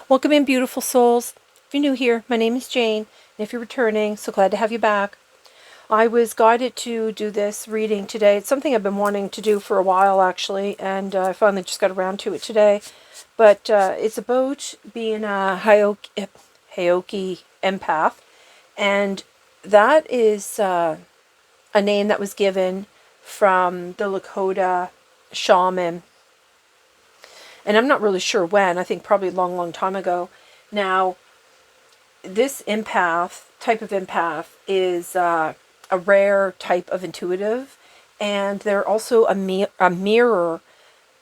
Welcome in, beautiful souls. If you're new here, my name is Jane, and if you're returning, so glad to have you back. I was guided to do this reading today. It's something I've been wanting to do for a while, actually, and I finally just got around to it today. But it's about being a Heoki empath, and that is a name that was given from the Lakota shaman, and I'm not really sure when. I think probably a long, long time ago. Now, this type of empath is a rare type of intuitive, and they're also a mirror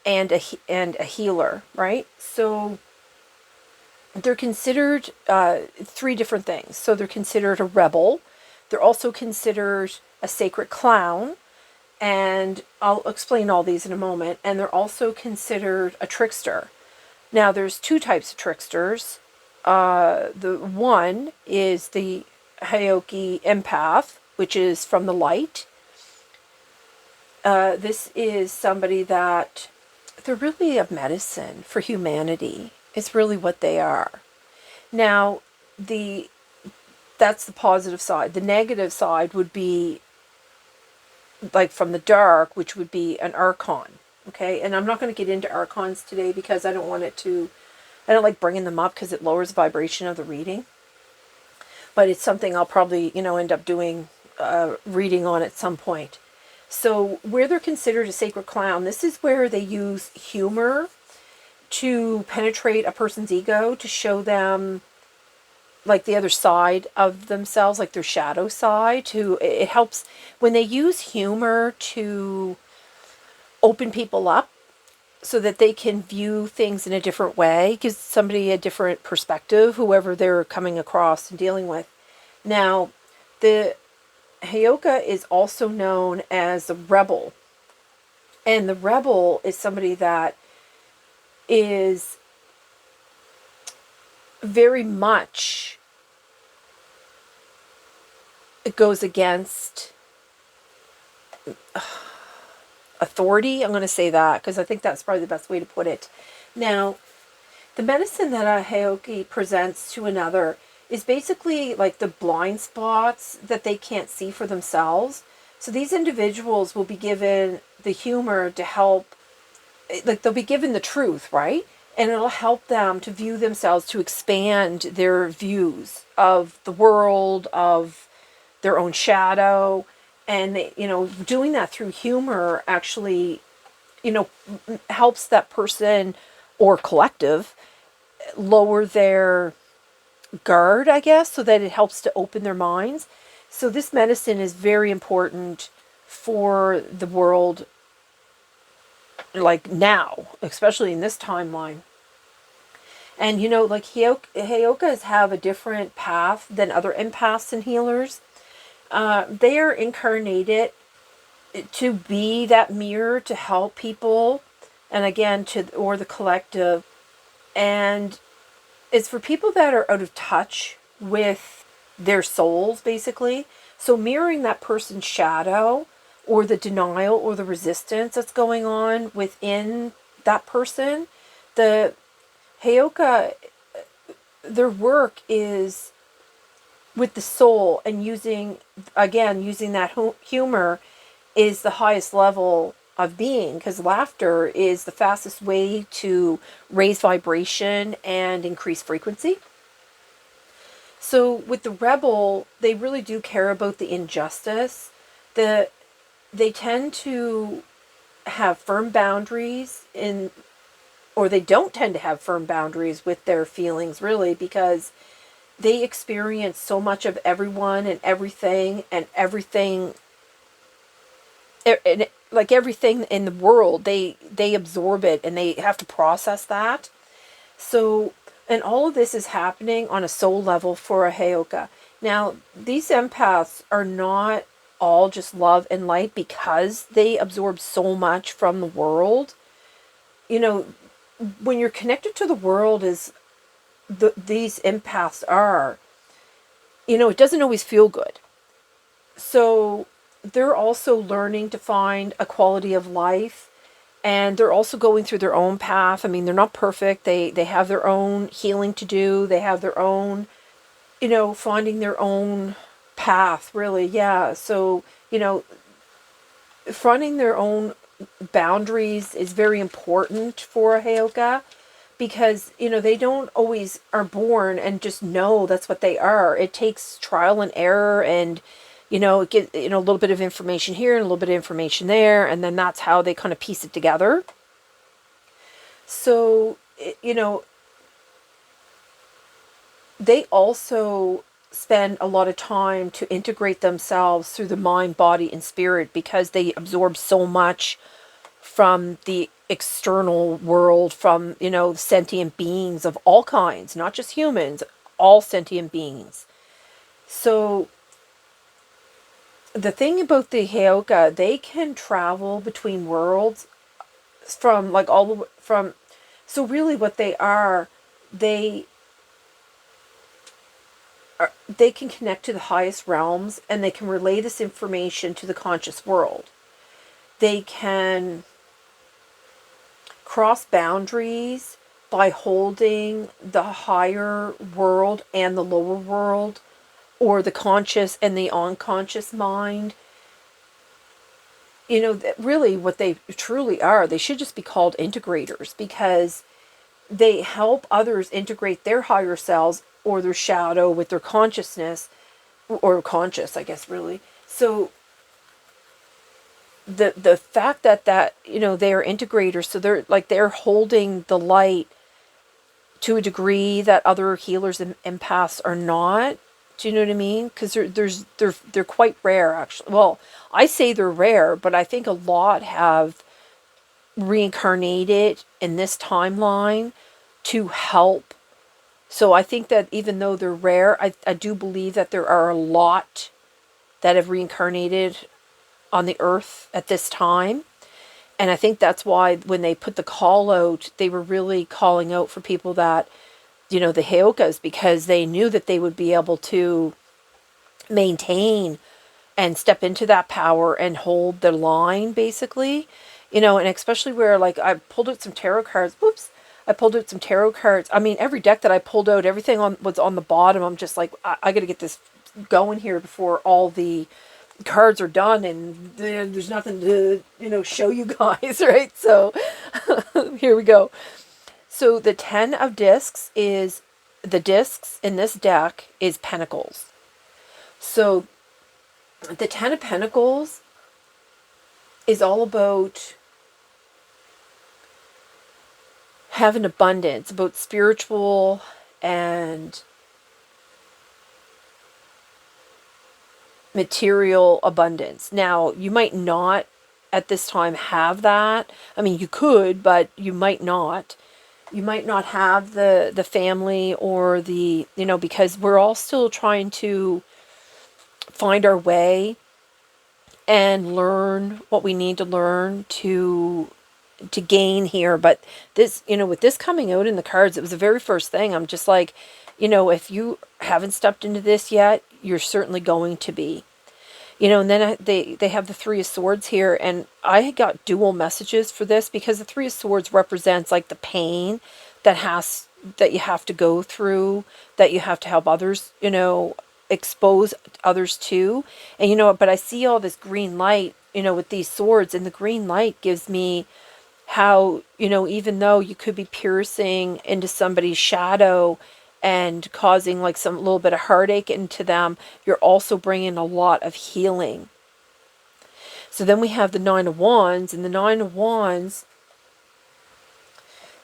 and a healer, right? So they're considered three different things. So they're considered a rebel. They're also considered a sacred clown, and I'll explain all these in a moment. And they're also considered a trickster. Now, there's two types of tricksters. The one is the Heoki empath, which is from the light. This is somebody that they're really a medicine for humanity. It's really what they are. Now, that's the positive side. The negative side would be like from the dark, which would be an archon. Okay, and I'm not going to get into archons today because I don't like bringing them up because it lowers the vibration of the reading. But it's something I'll probably, end up doing reading on at some point. So where they're considered a sacred clown, this is where they use humor to penetrate a person's ego, to show them like the other side of themselves, like their shadow side. It helps when they use humor to open people up so that they can view things in a different way, gives somebody a different perspective, whoever they're coming across and dealing with. Now, the Heoka is also known as the rebel. And the rebel is somebody that is very much, it goes against authority. I'm going to say that because I think that's probably the best way to put it. Now, the medicine that a Heoki presents to another is basically like the blind spots that they can't see for themselves. So these individuals will be given the humor to help, like they'll be given the truth, right? And it'll help them to view themselves, to expand their views of the world, of their own shadow. And, doing that through humor actually, helps that person or collective lower their guard, I guess, so that it helps to open their minds. So this medicine is very important for the world, like now, especially in this timeline. And, like Heokas have a different path than other empaths and healers. They are incarnated to be that mirror to help people, and again, or the collective. And it's for people that are out of touch with their souls, basically. So mirroring that person's shadow, or the denial or the resistance that's going on within that person. The Heoka, their work is with the soul, and using that humor is the highest level of being, because laughter is the fastest way to raise vibration and increase frequency. So with the rebel, they really do care about the injustice. They tend to have firm boundaries or they don't tend to have firm boundaries with their feelings, really, because they experience so much of everyone and everything, like everything in the world, they absorb it and they have to process that. So, and all of this is happening on a soul level for a Heoka. Now, these empaths are not all just love and light because they absorb so much from the world. When you're connected to the world as these empaths are, it doesn't always feel good. So they're also learning to find a quality of life and they're also going through their own path. I mean, they're not perfect. They have their own healing to do. They have their own, finding their own path, really. Yeah. So, finding their own boundaries is very important for a Heyoka, because they don't always are born and just know that's what they are. It takes trial and error, and get a little bit of information here and a little bit of information there, and then that's how they kind of piece it together. So they also spend a lot of time to integrate themselves through the mind, body, and spirit, because they absorb so much from the external world, from sentient beings of all kinds, not just humans, all sentient beings. So the thing about the Heyoka, they can travel between worlds from like all the way from, so really what they are, they can connect to the highest realms, and they can relay this information to the conscious world. They can cross boundaries by holding the higher world and the lower world, or the conscious and the unconscious mind. Really what they truly are, they should just be called integrators, because they help others integrate their higher selves or their shadow with their consciousness, or conscious, I guess, really. So the fact that they are integrators, so they're holding the light to a degree that other healers and empaths are not. Do you know what I mean? Because they're quite rare, actually. Well, I say they're rare, but I think a lot have reincarnated in this timeline to help. So I think that even though they're rare, I do believe that there are a lot that have reincarnated on the earth at this time. And I think that's why when they put the call out, they were really calling out for people that, the Heyokas, because they knew that they would be able to maintain and step into that power and hold the line, basically. And especially where, like, I pulled out some tarot cards. Whoops. I pulled out some tarot cards. I mean, every deck that I pulled out, everything was on the bottom. I'm just like, I got to get this going here before all the cards are done and there's nothing to show you guys, right? So here we go. So the 10 of discs is, the discs in this deck is pentacles. So the 10 of pentacles is all about having abundance, about spiritual and material abundance. Now, you might not at this time have that. I mean, you could, but you might not. You might not have the family or the, because we're all still trying to find our way and learn what we need to learn to gain here. But this, with this coming out in the cards, it was the very first thing. I'm just like, if you haven't stepped into this yet, you're certainly going to be. And then they have the Three of Swords here, and I got dual messages for this, because the Three of Swords represents like the pain that you have to go through, that you have to help others, expose others to. And but I see all this green light, with these swords, and the green light gives me how, even though you could be piercing into somebody's shadow and causing like some little bit of heartache into them, you're also bringing a lot of healing. So then we have the Nine of Wands, and the Nine of Wands,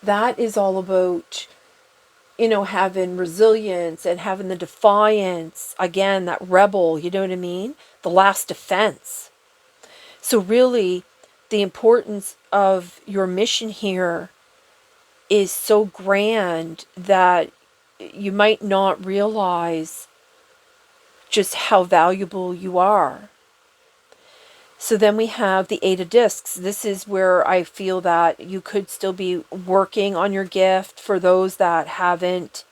that is all about, having resilience and having the defiance, again, that rebel, you know what I mean? The last defense. So really, the importance of your mission here is so grand that you might not realize just how valuable you are. So then we have the Eight of Discs. This is where I feel that you could still be working on your gift, for those that haven't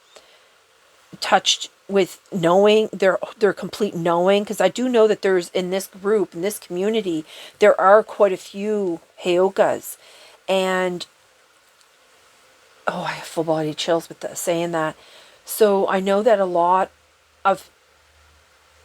touched with knowing their complete knowing, because I do know that there's, in this group, in this community, there are quite a few Heyokas, And oh, I have full body chills with saying that. So I know that a lot of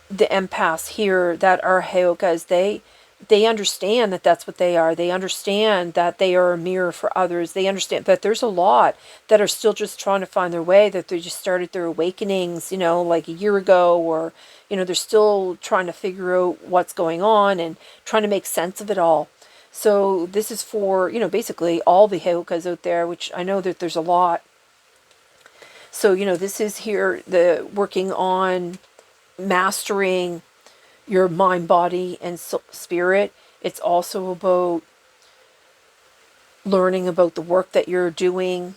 the empaths here that are heyokas, they understand that that's what they are. They understand that they are a mirror for others. They understand, but there's a lot that are still just trying to find their way, that they just started their awakenings, like a year ago, or, they're still trying to figure out what's going on and trying to make sense of it all. So this is for, basically all the heyokas out there, which I know that there's a lot. So, this is here, the working on mastering your mind, body, and spirit. It's also about learning about the work that you're doing,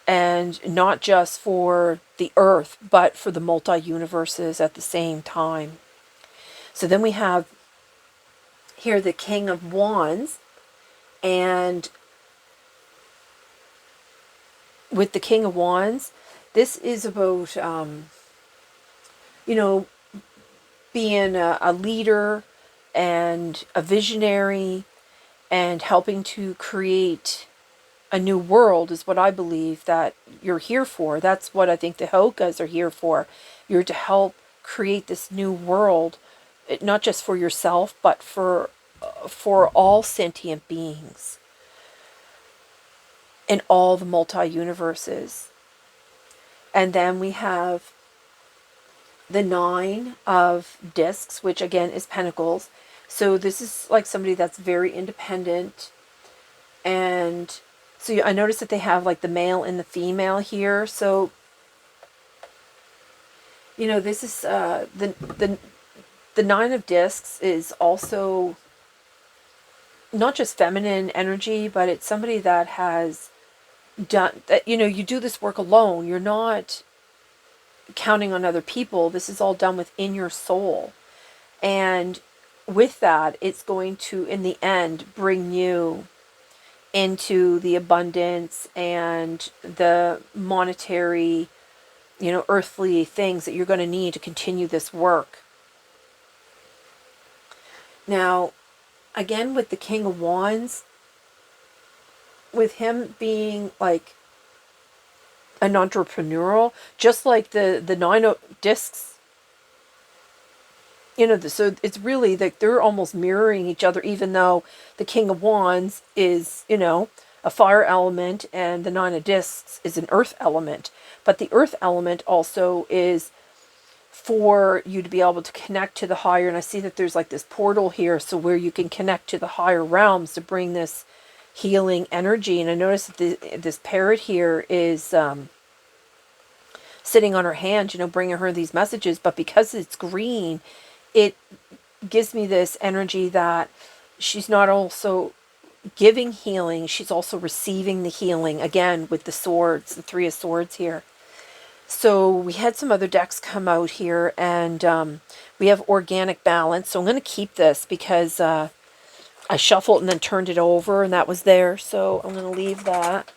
and not just for the earth, but for the multi-universes at the same time. So then we have here the King of Wands, and with the King of Wands, this is about, being a leader and a visionary and helping to create a new world is what I believe that you're here for. That's what I think the Hokas are here for. You're to help create this new world, not just for yourself, but for all sentient beings in all the multi-universes. And then we have the 9 of discs, which again is pentacles. So this is like somebody that's very independent. And so I noticed that they have like the male and the female here. So, this is the 9 of discs is also not just feminine energy, but it's somebody that has done that. You do this work alone. You're not counting on other people. This is all done within your soul. And with that, it's going to, in the end, bring you into the abundance and the monetary, earthly things that you're going to need to continue this work. Now, again, with the King of Wands, with him being like an entrepreneurial, just like the 9 of discs, so it's really like they're almost mirroring each other, even though the King of Wands is, a fire element and the 9 of discs is an earth element. But the earth element also is for you to be able to connect to the higher. And I see that there's like this portal here, so where you can connect to the higher realms to bring this healing energy. And I notice that this parrot here is sitting on her hand, bringing her these messages. But because it's green, it gives me this energy that she's not also giving healing, she's also receiving the healing, again with the swords, the 3 of swords here. So we had some other decks come out here, and we have organic balance. So I'm going to keep this because I shuffled and then turned it over, and that was there. So I'm going to leave that.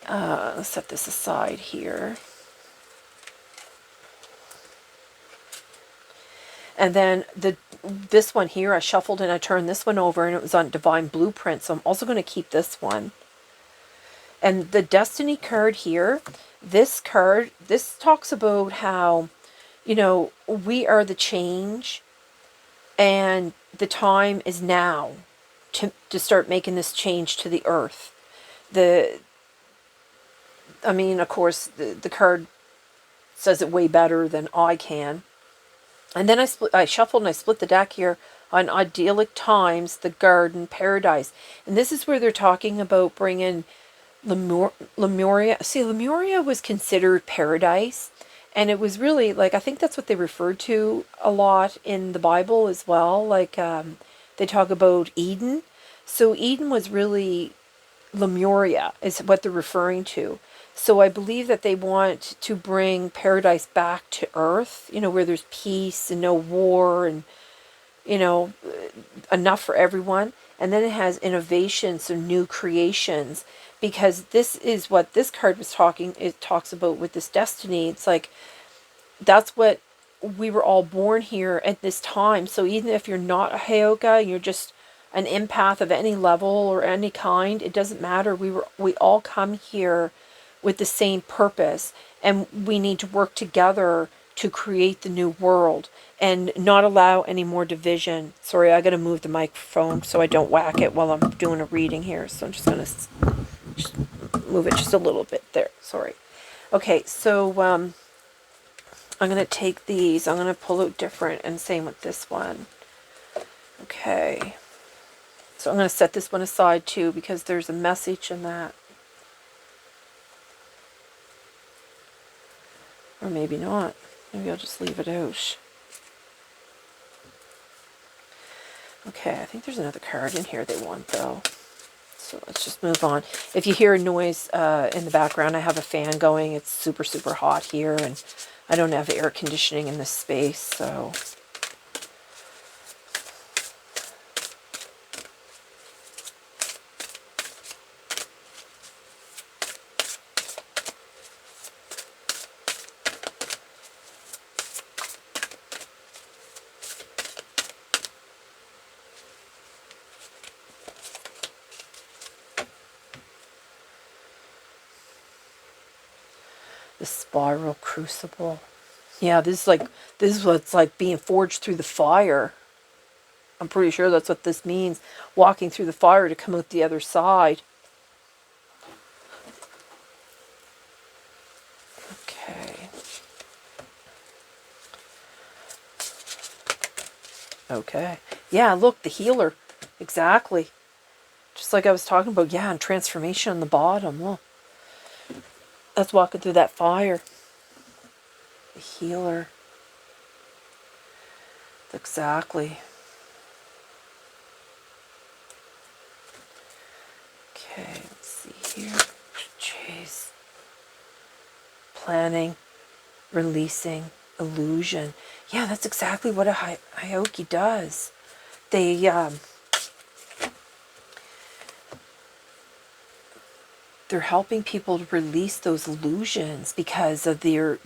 Let's set this aside here. And then this one here, I shuffled and I turned this one over, and it was on Divine Blueprint. So I'm also going to keep this one. And the Destiny card here, this talks about how, we are the change, and the time is now to start making this change to the earth. Of course, the card says it way better than I can. And then I shuffled and I split the deck here on idyllic times, the garden, paradise. And this is where they're talking about bringing Lemuria. See, Lemuria was considered paradise. And it was really, like, I think that's what they referred to a lot in the Bible as well. Like, they talk about Eden. So Eden was really Lemuria is what they're referring to. So I believe that they want to bring paradise back to earth, where there's peace and no war and, enough for everyone. And then it has innovation, so new creations, because this is what this card was it talks about with this destiny. It's like, that's what we were all born here at this time. So even if you're not a Heyoka, you're just an empath of any level or any kind, it doesn't matter. We all come here with the same purpose, and we need to work together to create the new world and not allow any more division. Sorry, I got to move the microphone so I don't whack it while I'm doing a reading here. So I'm just going to move it just a little bit there. Sorry. Okay, so I'm going to take these. I'm going to pull out different, and same with this one. Okay. So I'm going to set this one aside too because there's a message in that. Or maybe not. Maybe I'll just leave it out. Okay, I think there's another card in here they want though. So let's just move on. If you hear a noise in the background, I have a fan going. It's super, super hot here, and I don't have air conditioning in this space, so... The spiral crucible. Yeah, this is what it's like being forged through the fire. I'm pretty sure that's what this means. Walking through the fire to come out the other side. Okay. Okay. Yeah, look, the healer. Exactly. Just like I was talking about, yeah, and transformation on the bottom. Look. That's walking through that fire. The healer. Exactly. Okay, let's see here. Jeez. Planning, releasing, illusion. Yeah, that's exactly what a Hioki does. They're helping people to release those illusions because of their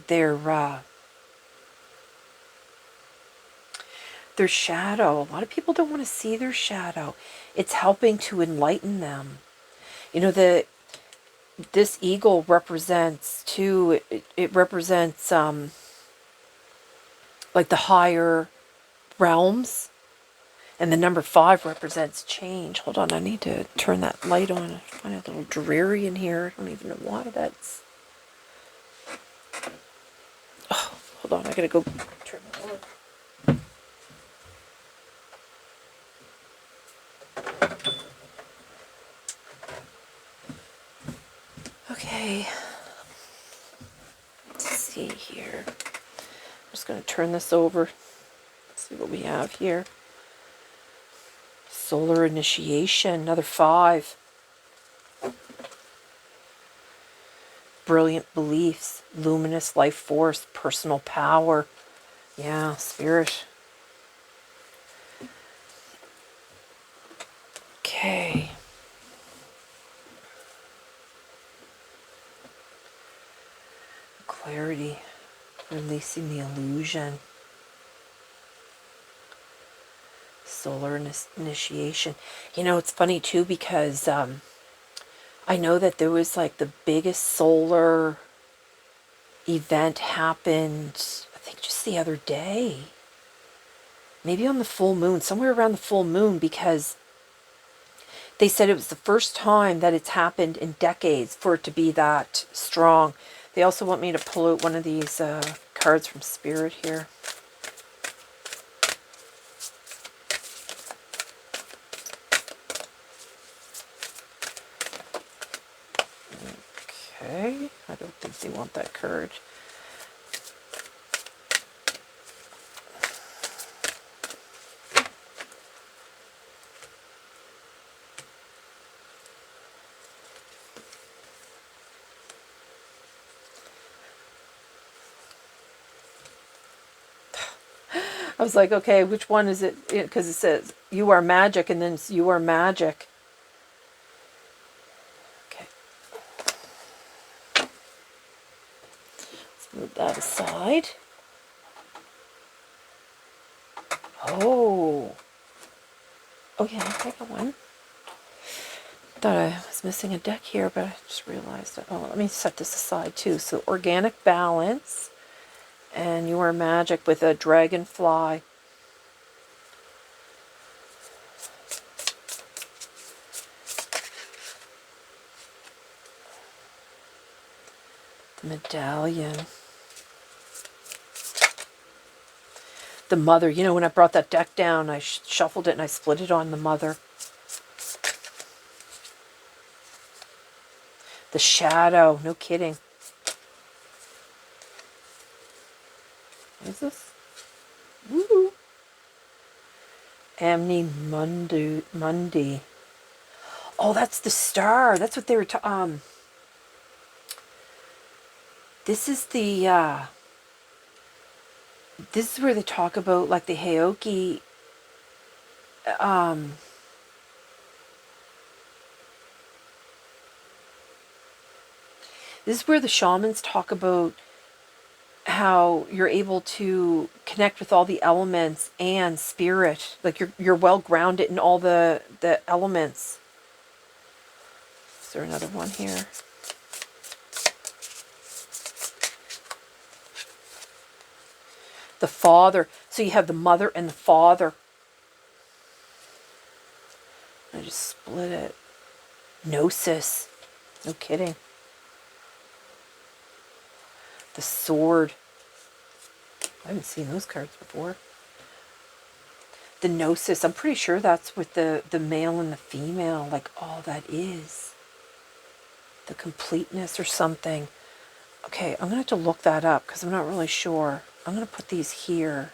shadow. A lot of people don't want to see their shadow. It's helping to enlighten them. You know, this eagle represents too, it represents like the higher realms, and the number 5 represents change. Hold on, I need to turn that light on. I find it a little dreary in here. I don't even know why that's... Oh, hold on, I gotta go turn it on. Okay, let's see here. I'm just going to turn this over. Let's see what we have here. Solar initiation, another 5. Brilliant beliefs, luminous life force, personal power. Yeah, spirit. Okay. Clarity, releasing the illusion. Solar initiation. You know, it's funny too because I know that there was like the biggest solar event happened, I think just the other day. Maybe on the full moon, somewhere around the full moon, because they said it was the first time that it's happened in decades for it to be that strong. They also want me to pull out one of these cards from Spirit here. Okay, I don't think they want that card. I was like, okay, which one is it? Because it says, you are magic, and then you are magic. Okay. Let's move that aside. Oh. Oh yeah, I got one. Thought I was missing a deck here, but I just realized that. Oh, let me set this aside too. So organic balance, and you are magic with a dragonfly. The medallion. The mother. You know, when I brought that deck down, I shuffled it and I split it on the mother. The shadow. No kidding. What is this? Woo! Amni Mundi. Oh, that's the star. That's what they were this is the this is where they talk about like the Heoki this is where the shamans talk about how you're able to connect with all the elements and spirit. Like you're well grounded in all the elements. Is there another one here? The father. So you have the mother and the father. I just split it. Gnosis. No kidding. The sword. I haven't seen those cards before. The gnosis. I'm pretty sure that's with the male and the female. Like all that is. The completeness or something. Okay, I'm going to have to look that up because I'm not really sure. I'm going to put these here.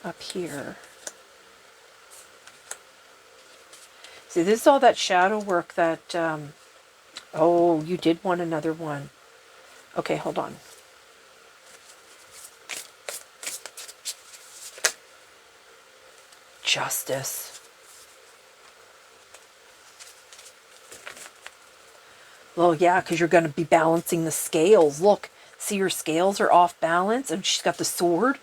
Up here. See, this is all that shadow work that... oh, you did want another one. Okay, hold on. Justice. Well, yeah, because you're going to be balancing the scales. Look, see your scales are off balance, and she's got the sword.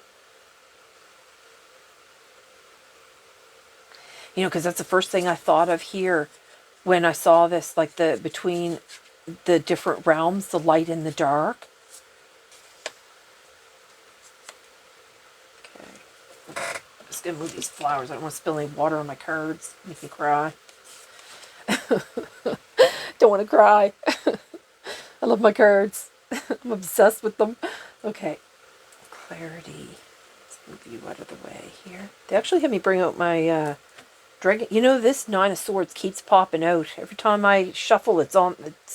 You know, because that's the first thing I thought of here when I saw this, like the between the different realms, the light and the dark. Okay. I'm just going to move these flowers. I don't want to spill any water on my cards. Make me cry. Don't want to cry. I love my cards. I'm obsessed with them. Okay. Clarity. Let's move you out of the way here. They actually had me bring out my dragon. You know, this Nine of Swords keeps popping out. Every time I shuffle, it's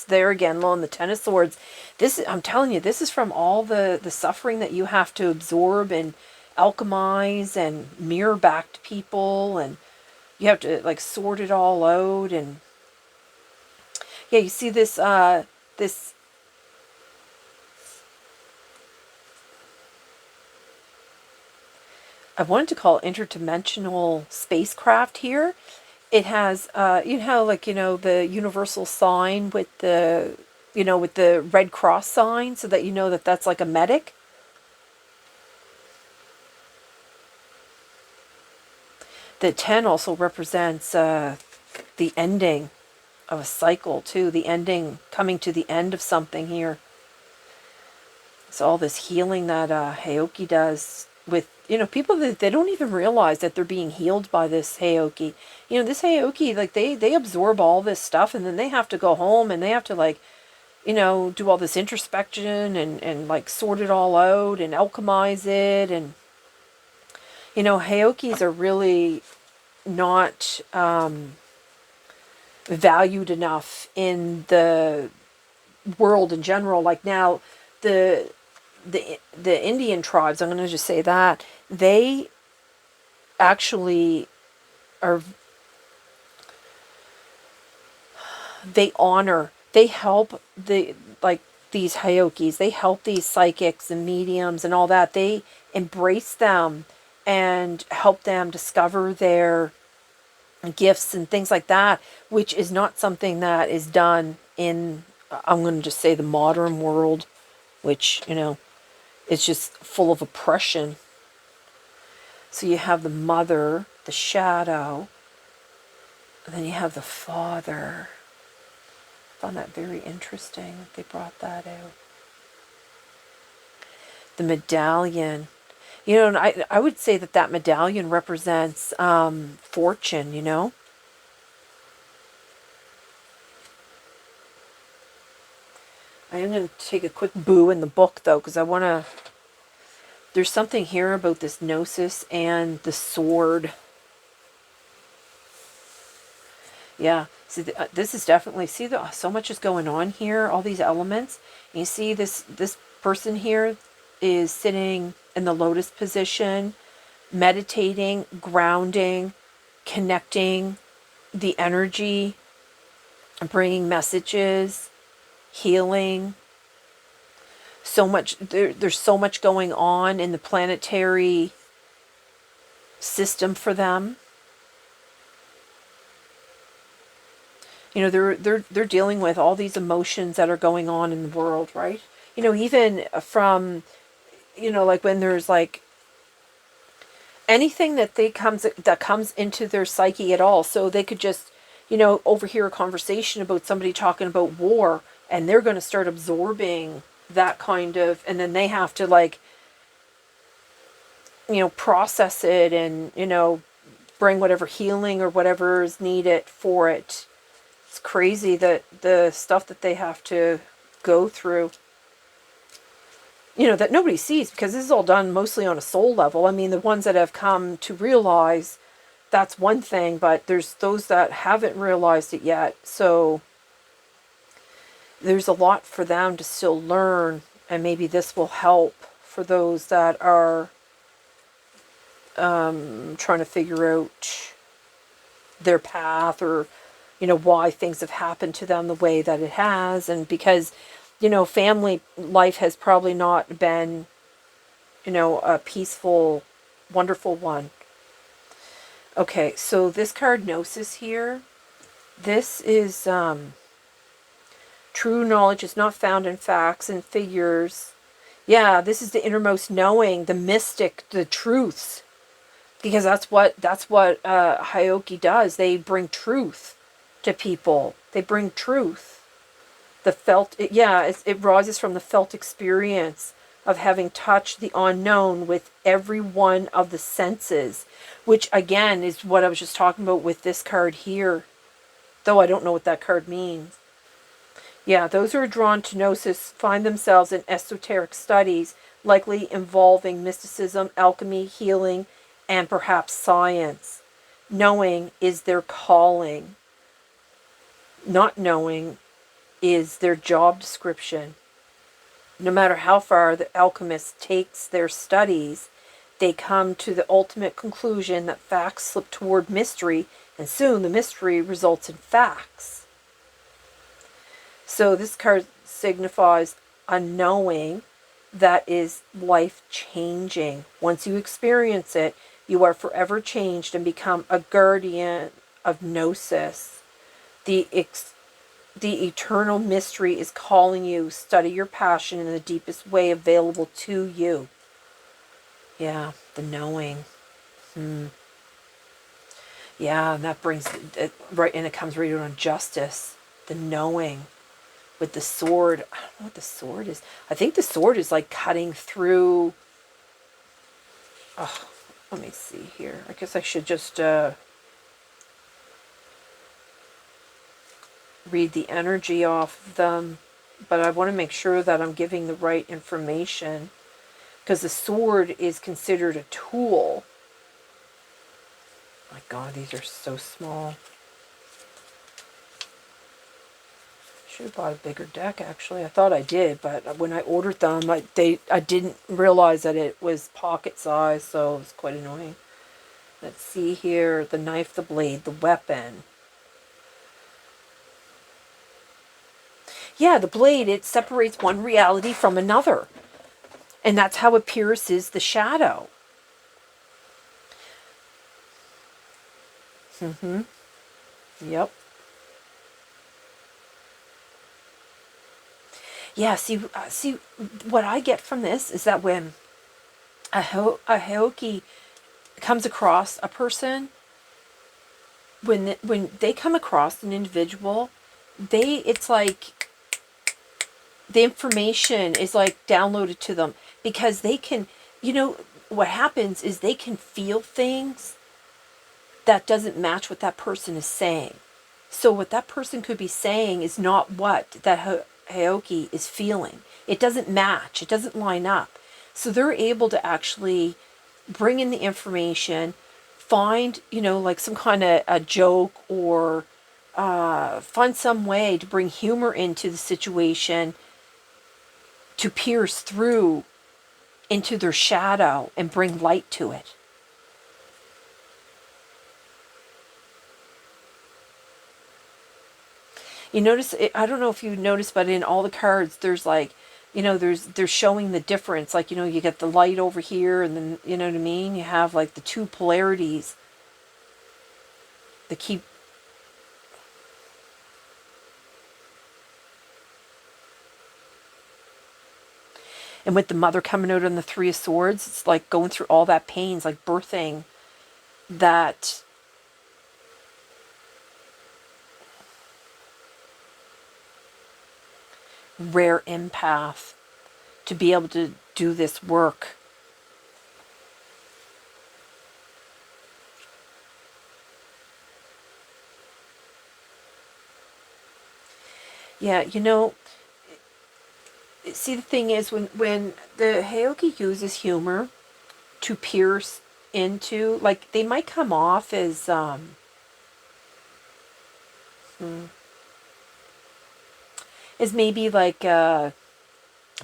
there again, low on the Ten of Swords. This, I'm telling you, this is from all the suffering that you have to absorb and alchemize and mirror back to people, and you have to like sort it all out. And yeah, you see this this I wanted to call it interdimensional spacecraft here. It has, you know how, like, you know, the universal sign with the, you know, with the Red Cross sign, so that you know that that's like a medic. The 10 also represents the ending of a cycle, too. The ending, coming to the end of something here. So all this healing that Heoki does with, you know, people that they don't even realize that they're being healed by this Heoki. You know, this Heoki, like, they absorb all this stuff, and then they have to go home and they have to, like, you know, do all this introspection and like sort it all out and alchemize it. And, you know, Heokis are really not valued enough in the world in general. Like now, the Indian tribes, I'm going to just say that, they actually are, they honor, they help the, like, these Hyokis, they help these psychics and mediums and all that. They embrace them and help them discover their gifts and things like that, which is not something that is done in, I'm going to just say, the modern world, which, you know, it's just full of oppression. So you have the mother, the shadow, And then you have the Father. I found that very interesting that they brought that out. The medallion. You know, and I would say that that medallion represents fortune, you know? I am going to take a quick boo in the book, though, because I want to... There's something here about this gnosis and the sword. Yeah, see, this is definitely... See, so much is going on here, all these elements. And you see this person here is sitting in the lotus position, meditating, grounding, connecting the energy, bringing messages, healing. So much, there's so much going on in the planetary system for them. You know, they're dealing with all these emotions that are going on in the world, right? You know, even from, you know, like when there's like anything that comes into their psyche at all. So they could just, you know, overhear a conversation about somebody talking about war, and they're going to start absorbing that kind of, and then they have to, like, you know, process it and, you know, bring whatever healing or whatever is needed for it. It's crazy that the stuff that they have to go through, you know, that nobody sees, because this is all done mostly on a soul level. I mean, the ones that have come to realize, that's one thing, but there's those that haven't realized it yet. So there's a lot for them to still learn, and maybe this will help for those that are trying to figure out their path, or, you know, why things have happened to them the way that it has. And because, you know, family life has probably not been, you know, a peaceful, wonderful one. Okay, so this card, Gnosis, here, this is true knowledge is not found in facts and figures. Yeah, this is the innermost knowing, the mystic, the truths. Because that's what Hyoki does. They bring truth to people. They bring truth. The felt, it rises from the felt experience of having touched the unknown with every one of the senses, which again is what I was just talking about with this card here, though I don't know what that card means. Yeah, those who are drawn to Gnosis find themselves in esoteric studies, likely involving mysticism, alchemy, healing, and perhaps science. Knowing is their calling. Not knowing is their job description. No matter how far the alchemist takes their studies, they come to the ultimate conclusion that facts slip toward mystery, and soon the mystery results in facts. So this card signifies a knowing that is life-changing. Once you experience it, you are forever changed and become a guardian of Gnosis. The eternal mystery is calling you. Study your passion in the deepest way available to you. Yeah, the knowing. Yeah, and that brings it right, and it comes right on justice. The knowing. With the sword, I don't know what the sword is. I think the sword is like cutting through. Oh, let me see here. I guess I should just read the energy off of them, but I want to make sure that I'm giving the right information, because the sword is considered a tool. My God, these are so small. Should have bought a bigger deck, actually. I thought I did, but when I ordered them, I didn't realize that it was pocket size, so it was quite annoying. Let's see here. The knife, the blade, the weapon. Yeah, the blade, it separates one reality from another. And that's how it pierces the shadow. Yep. Yeah, see, what I get from this is that when a Heoki comes across a person, when they come across an individual, it's like the information is like downloaded to them, because they can, what happens is they can feel things that doesn't match what that person is saying. So what that person could be saying is not what that Heoki is feeling. It doesn't match. It doesn't line up. So they're able to actually bring in the information, find, like some kind of a joke, or find some way to bring humor into the situation, to pierce through into their shadow and bring light to it. You notice, I don't know if you noticed, but in all the cards, there's like, they're showing the difference. Like, you get the light over here, and then, you know what I mean? You have like the two polarities that keep. And with the mother coming out on the Three of Swords, it's like going through all that pain. It's like birthing that rare empath to be able to do this work. Yeah, see, the thing is, when the Heoki uses humor to pierce into, like, they might come off as maybe like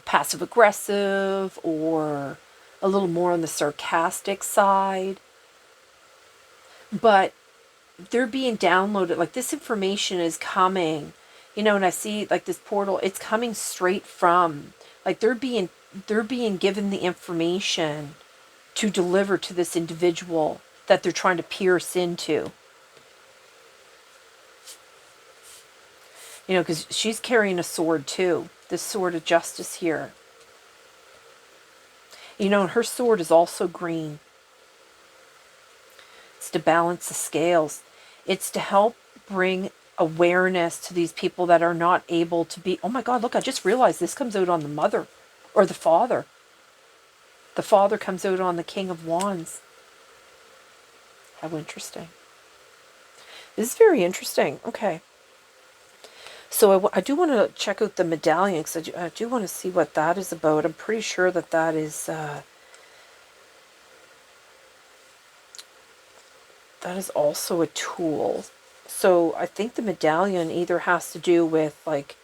passive aggressive, or a little more on the sarcastic side, but they're being downloaded. Like, this information is coming, and I see like this portal, it's coming straight from, like, they're being given the information to deliver to this individual that they're trying to pierce into. Because she's carrying a sword too. This sword of justice here. And her sword is also green. It's to balance the scales. It's to help bring awareness to these people that are not able to be. Oh my God, look, I just realized this comes out on the mother or the father. The father comes out on the King of Wands. How interesting. This is very interesting. Okay. So I do want to check out the medallion, because I do want to see what that is about. I'm pretty sure that is also a tool. So I think the medallion either has to do with like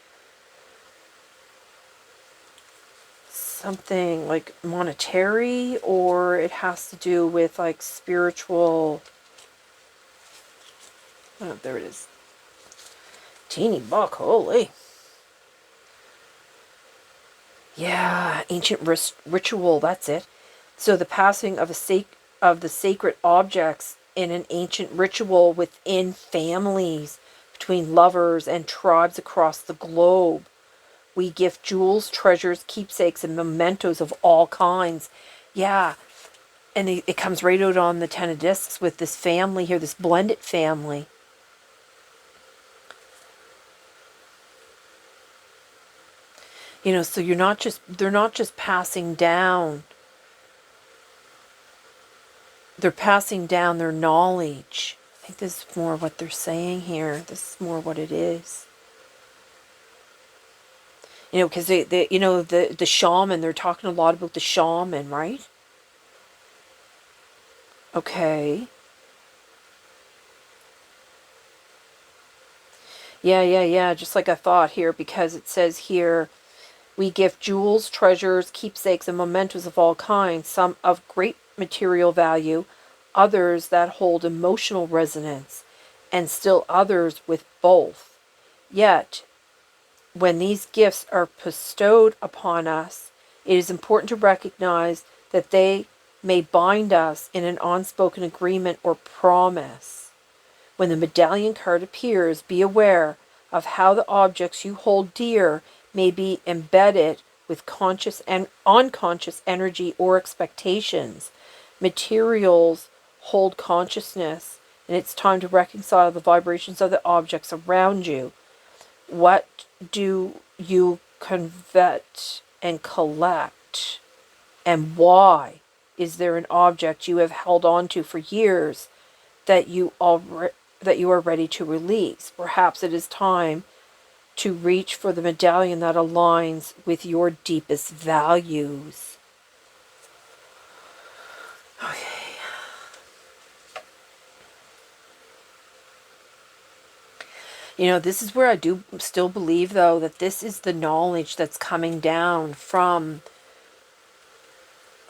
something like monetary, or it has to do with like spiritual. Oh, there it is. Teeny buck, holy. Yeah, ancient ritual, that's it. So the passing of the sacred objects in an ancient ritual within families, between lovers and tribes across the globe. We gift jewels, treasures, keepsakes, and mementos of all kinds. Yeah, and it comes right out on the Ten of Discs with this family here, this blended family. So they're not just passing down. They're passing down their knowledge. I think this is more what they're saying here. This is more what it is. Because the shaman, they're talking a lot about the shaman, right? Okay. Yeah. Just like I thought here, because it says here, we gift jewels, treasures, keepsakes, and mementos of all kinds, some of great material value, others that hold emotional resonance, and still others with both. Yet, when these gifts are bestowed upon us, it is important to recognize that they may bind us in an unspoken agreement or promise. When the medallion card appears, be aware of how the objects you hold dear may be embedded with conscious and unconscious energy or expectations. Materials hold consciousness, and it's time to reconcile the vibrations of the objects around you. What do you covet and collect? And why is there an object you have held on to for years that you are ready to release? Perhaps it is time to reach for the medallion that aligns with your deepest values. Okay. You know, this is where I do still believe, though, that this is the knowledge that's coming down from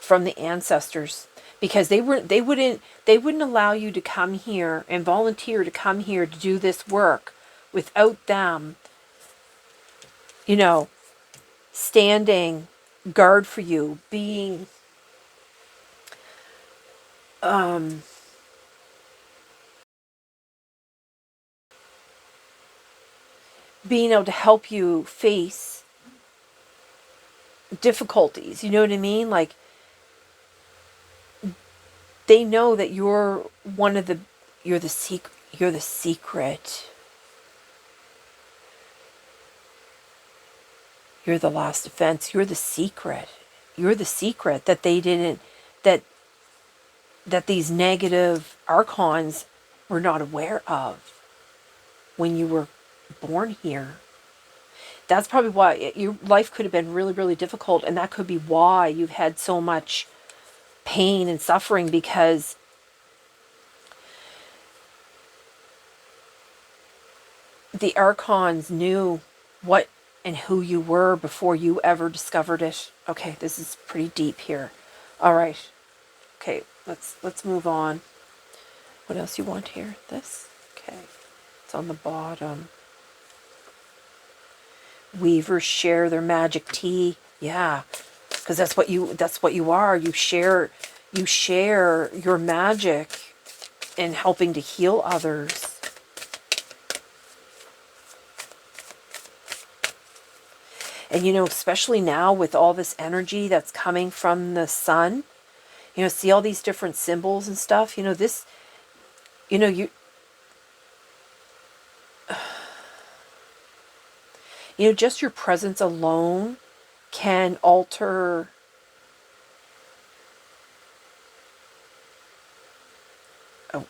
the ancestors, because they wouldn't allow you to come here and volunteer to come here to do this work without them, you know, standing guard for you, being being able to help you face difficulties. You know what I mean? Like, they know that you're you're the secret. You're the last defense. You're the secret. You're the secret that they didn't, that these negative archons were not aware of when you were born here. That's probably why your life could have been really, really difficult, and that could be why you've had so much pain and suffering, because the archons knew what and who you were before you ever discovered it. Okay, this is pretty deep here. All right. Okay, let's move on. What else you want here? This? Okay. It's on the bottom. Weavers share their magic tea. Yeah. Because that's what you are. You share your magic in helping to heal others. And, you know, especially now with all this energy that's coming from the sun, you know, see all these different symbols and stuff, you know, this, you know, you know, just your presence alone can alter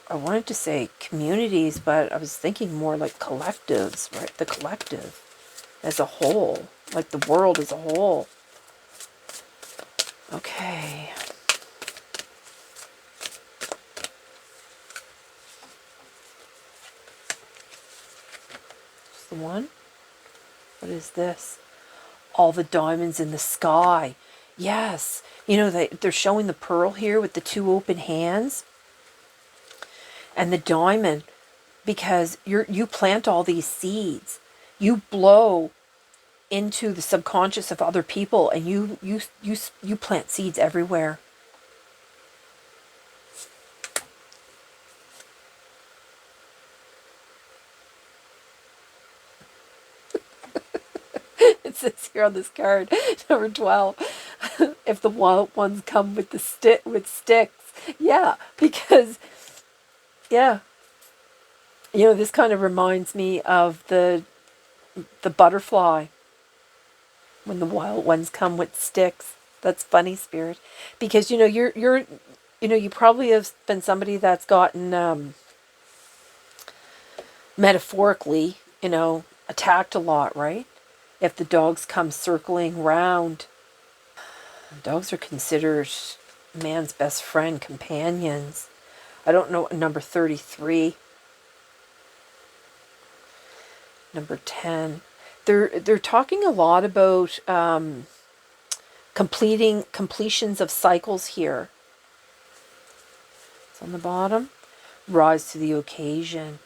I wanted to say communities, but I was thinking more like collectives, right? The collective as a whole, like the world as a whole. Okay. Just the one? What is this? All the diamonds in the sky. Yes. You know, they're showing the pearl here with the two open hands. And the diamond, because you plant all these seeds. You blow into the subconscious of other people, and you plant seeds everywhere. It says here on this card, number 12, if the wild ones come with with sticks. Yeah, because, yeah, you know, this kind of reminds me of the butterfly. When the wild ones come with sticks. That's funny, Spirit. Because, you know, you're you know, you probably have been somebody that's gotten metaphorically, you know, attacked a lot, right? If the dogs come circling round. Dogs are considered man's best friend, companions. I don't know, number 33. Number 10. They're talking a lot about completions of cycles here. It's on the bottom. Rise to the occasion.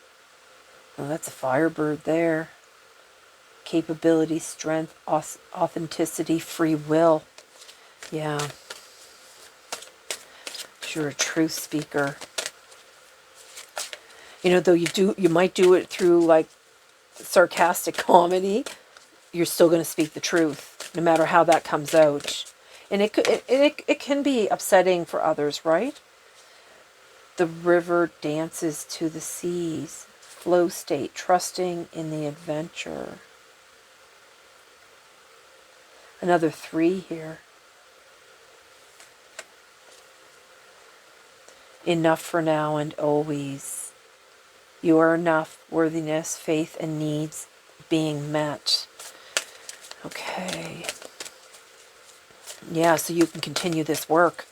Oh, that's a firebird there. Capability, strength, authenticity, free will. Yeah. You're a truth speaker. You know, though you might do it through like sarcastic comedy, you're still going to speak the truth, no matter how that comes out. And it can be upsetting for others, right? The river dances to the seas. Flow state, trusting in the adventure. Another 3 here. Enough for now and always. You are enough, worthiness, faith, and needs being met. Okay. Yeah, so you can continue this work.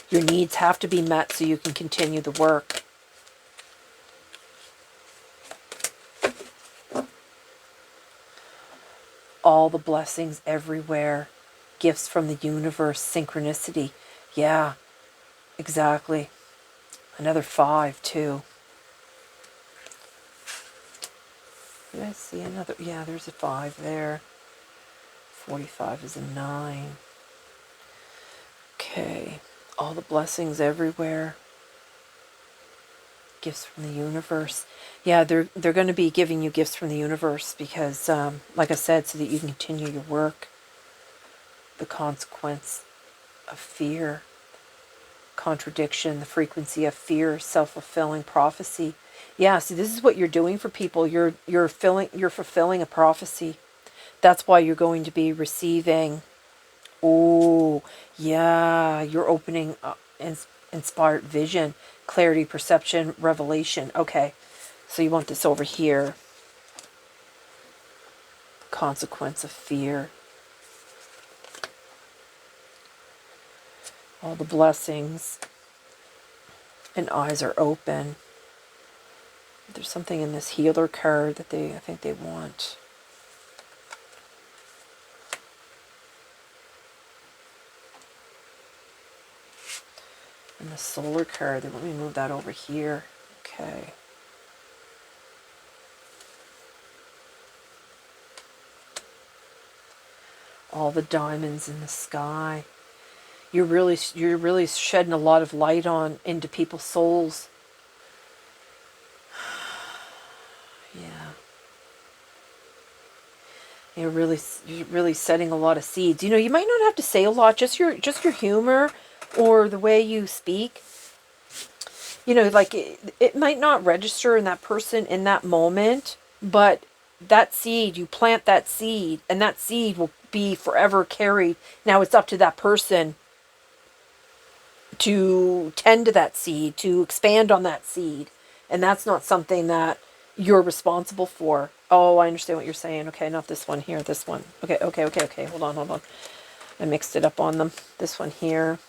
Your needs have to be met so you can continue the work. All the blessings everywhere. Gifts from the universe. Synchronicity. Yeah, exactly. Another 5 too. Did I see another? Yeah, there's a 5 there. 45 is a 9. Okay. All the blessings everywhere. Gifts from the universe. Yeah, they're going to be giving you gifts from the universe because, like I said, so that you can continue your work. The consequence of fear. Contradiction, the frequency of fear, self-fulfilling prophecy. Yeah, see, this is what you're doing for people. You're fulfilling a prophecy. That's why you're going to be receiving. Oh, yeah, you're opening up inspired vision, clarity, perception, revelation. Okay, so you want this over here. Consequence of fear. All the blessings. And eyes are open. There's something in this healer card that I think they want. And the solar card, let me move that over here. Okay. All the diamonds in the sky. You're really shedding a lot of light into people's souls. Yeah. You're really setting a lot of seeds. You know, you might not have to say a lot, just your humor or the way you speak. You know, like it might not register in that person in that moment, but that seed, you plant that seed, and that seed will be forever carried. Now it's up to that person to tend to that seed, to expand on that seed. And that's not something that you're responsible for. Oh, I understand what you're saying. Okay, not this one here, this one. Okay. Hold on. I mixed it up on them. This one here.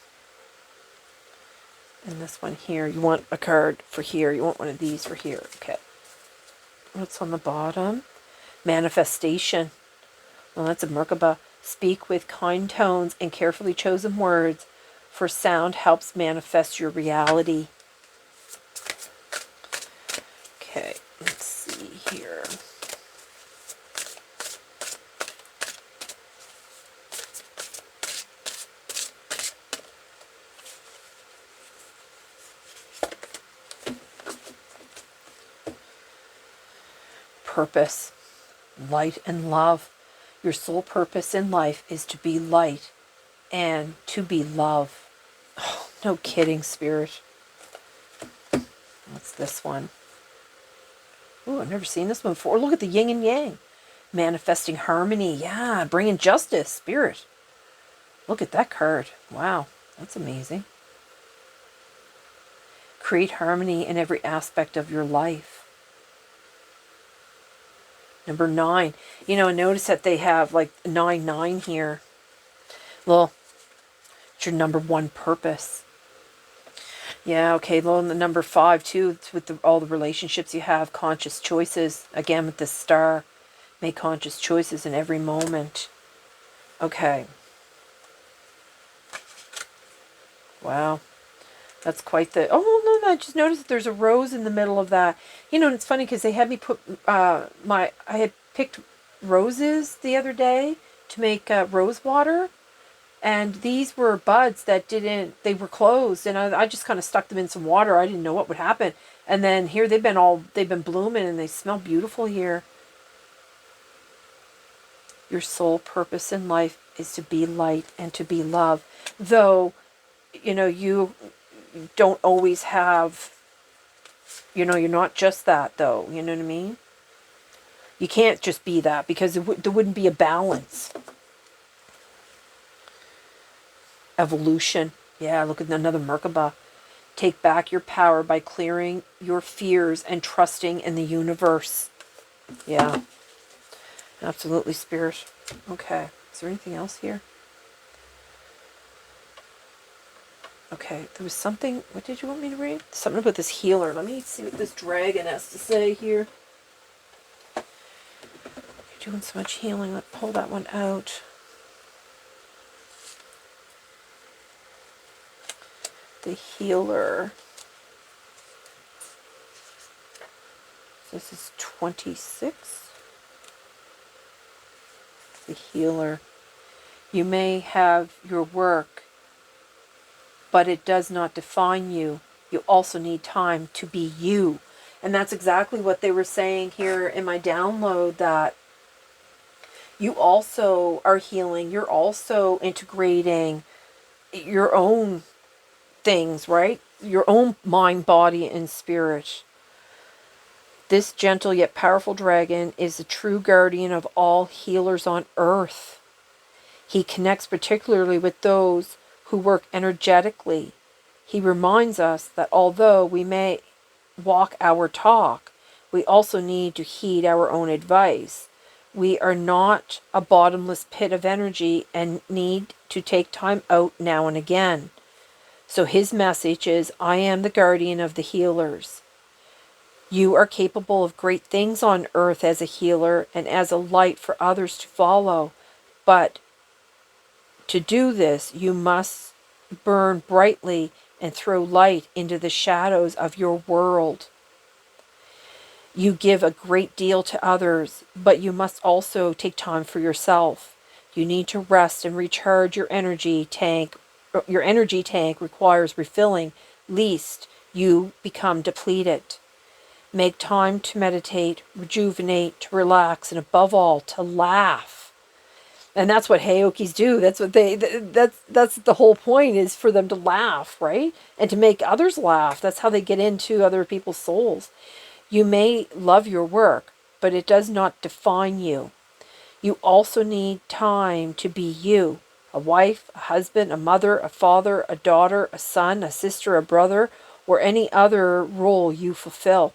And this one here. You want a card for here. You want one of these for here. Okay. What's on the bottom? Manifestation. Well, that's a Merkaba. Speak with kind tones and carefully chosen words, for sound helps manifest your reality. Okay, let's see here. Purpose, light and love. Your sole purpose in life is to be light and to be love. Oh, no kidding, Spirit. What's this one? Ooh, I've never seen this one before. Look at the yin and yang. Manifesting harmony. Yeah, bringing justice, Spirit. Look at that card. Wow, that's amazing. Create harmony in every aspect of your life. Number 9. You know, notice that they have like 9 here. Well, it's your number 1 purpose. Yeah, okay. Well, the number 5 too. It's with all the relationships you have. Conscious choices. Again, with the star. Make conscious choices in every moment. Okay. Wow. That's quite the... Oh, no, I just noticed that there's a rose in the middle of that. You know, and it's funny because they had me put I had picked roses the other day to make rose water. And these were buds that they were closed. And I just kind of stuck them in some water. I didn't know what would happen. And then here they've been blooming and they smell beautiful here. Your sole purpose in life is to be light and to be love. Though, you know, you don't always have You know, you're not just that, though. You know what I mean? You can't just be that, because there wouldn't be a balance. Evolution. Yeah, look at another Merkaba. Take back your power by clearing your fears and trusting in the universe. Yeah, absolutely, Spirit. Okay, is there anything else here? Okay, there was something. What did you want me to read? Something about this healer. Let me see what this dragon has to say here. You're doing so much healing. Let's pull that one out. The healer. This is 26. The healer. You may have your work, but it does not define you. You also need time to be you. And that's exactly what they were saying here in my download, that you also are healing. You're also integrating your own things, right? Your own mind, body, and spirit. This gentle yet powerful dragon is the true guardian of all healers on earth. He connects particularly with those who work energetically. He reminds us that although we may walk our talk, we also need to heed our own advice. We are not a bottomless pit of energy and need to take time out now and again. So his message is, I am the guardian of the healers. You are capable of great things on earth as a healer and as a light for others to follow. But to do this, you must burn brightly and throw light into the shadows of your world. You give a great deal to others, but you must also take time for yourself. You need to rest and recharge your energy tank. Your energy tank requires refilling, lest you become depleted. Make time to meditate, rejuvenate, to relax, and above all, to laugh. And that's what Heokis do. That's what that's the whole point, is for them to laugh, right? And to make others laugh. That's how they get into other people's souls. You may love your work, but it does not define you. You also need time to be you. A wife, a husband, a mother, a father, a daughter, a son, a sister, a brother, or any other role you fulfill.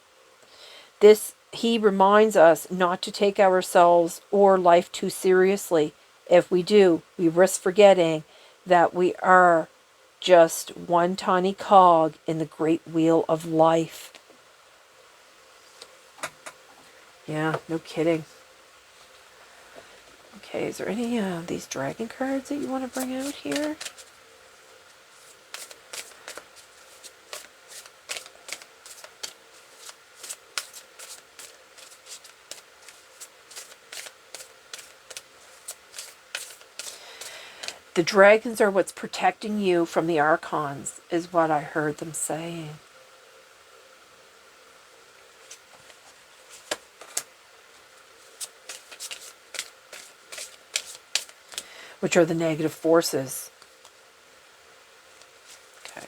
He reminds us not to take ourselves or life too seriously. If we do, we risk forgetting that we are just one tiny cog in the great wheel of life. Yeah, no kidding. Okay, is there any of these dragon cards that you want to bring out here? The dragons are what's protecting you from the archons, is what I heard them saying. Which are the negative forces. Okay.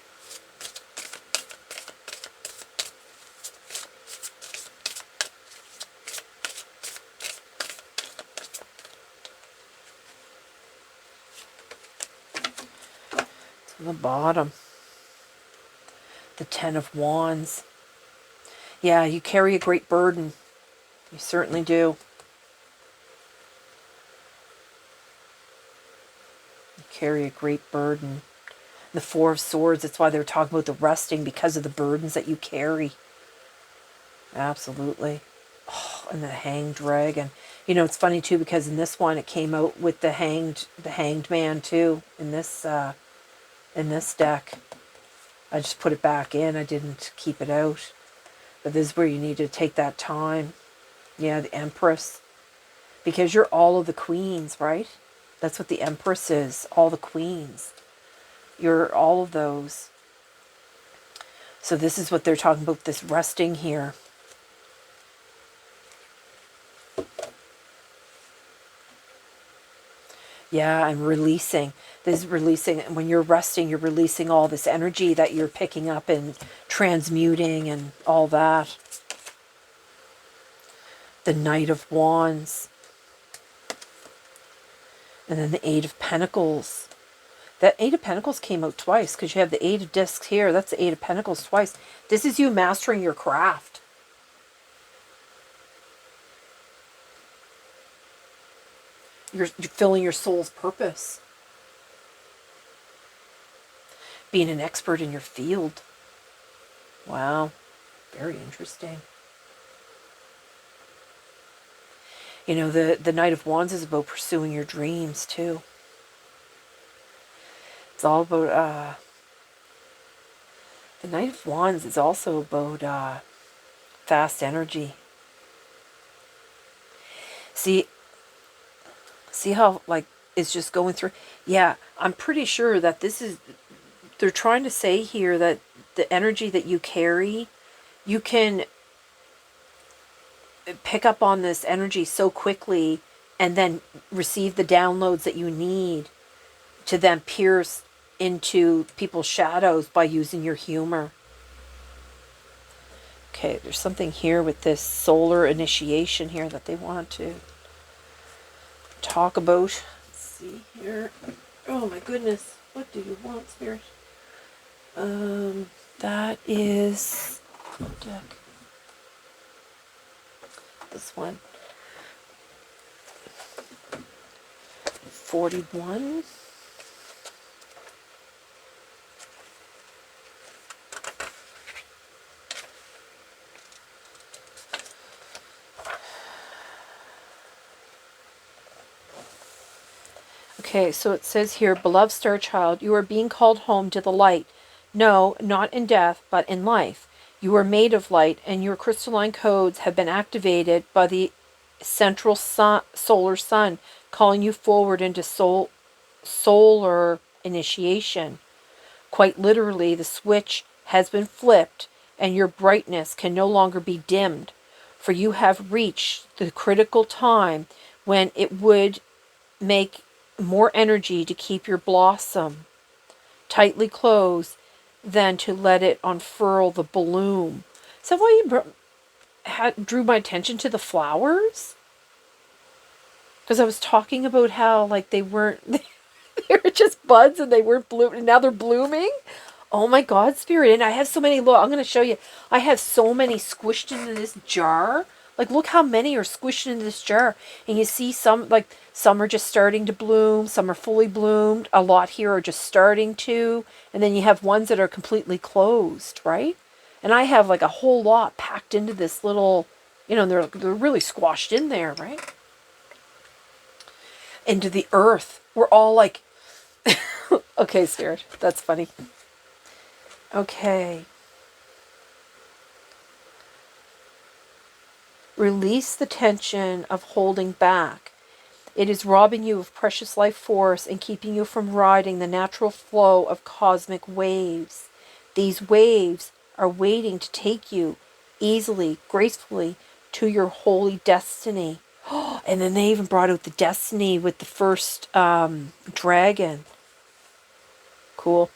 To the bottom. The Ten of Wands. Yeah, you carry a great burden. You certainly do. Carry a great burden. The Four of Swords, that's why they were talking about the resting, because of the burdens that you carry. Absolutely. Oh, and the Hanged Dragon. You know, it's funny too, because in this one it came out with the hanged man too, in this deck. I just put it back in. I didn't keep it out. But this is where you need to take that time. Yeah, the Empress. Because you're all of the queens, right? That's what the Empress is, all the queens. You're all of those. So this is what they're talking about, this resting here. Yeah, I'm releasing. This is releasing. And when you're resting, you're releasing all this energy that you're picking up and transmuting and all that. The Knight of Wands. And then the Eight of Pentacles. That Eight of Pentacles came out twice because you have the Eight of Discs here. That's the Eight of Pentacles twice. This is you mastering your craft. You're filling your soul's purpose. Being an expert in your field. Wow. Very interesting. You know, the Knight of Wands is about pursuing your dreams, too. It's all about, the Knight of Wands is also about fast energy. See how, like, it's just going through? Yeah, I'm pretty sure that this is, they're trying to say here that the energy that you carry, you can pick up on this energy so quickly and then receive the downloads that you need to then pierce into people's shadows by using your humor. Okay, there's something here with this solar initiation here that they want to talk about. Let's see here. Oh my goodness. What do you want, Spirit? That is deck. This one. 41. Okay, so it says here, beloved star child, you are being called home to the light. No, not in death, but in life. You are made of light, and your crystalline codes have been activated by the central solar sun, calling you forward into solar initiation. Quite literally, the switch has been flipped, and your brightness can no longer be dimmed, for you have reached the critical time when it would make more energy to keep your blossom tightly closed than to let it unfurl the bloom. So why you drew my attention to the flowers? Because I was talking about how like they weren't, they were just buds and they weren't blooming, and now they're blooming. Oh my God, Spirit. And I have so many, look, I'm going to show you. I have so many squished into this jar. Like, look how many are squished into this jar. And you see some, like, some are just starting to bloom. Some are fully bloomed. A lot here are just starting to. And then you have ones that are completely closed, right? And I have, like, a whole lot packed into this little, you know, they're really squashed in there, right? Into the earth. We're all like, okay, Spirit, that's funny. Okay. Release the tension of holding back. It is robbing you of precious life force and keeping you from riding the natural flow of cosmic waves. These waves are waiting to take you easily, gracefully to your holy destiny. And then they even brought out the destiny with the first dragon. Cool.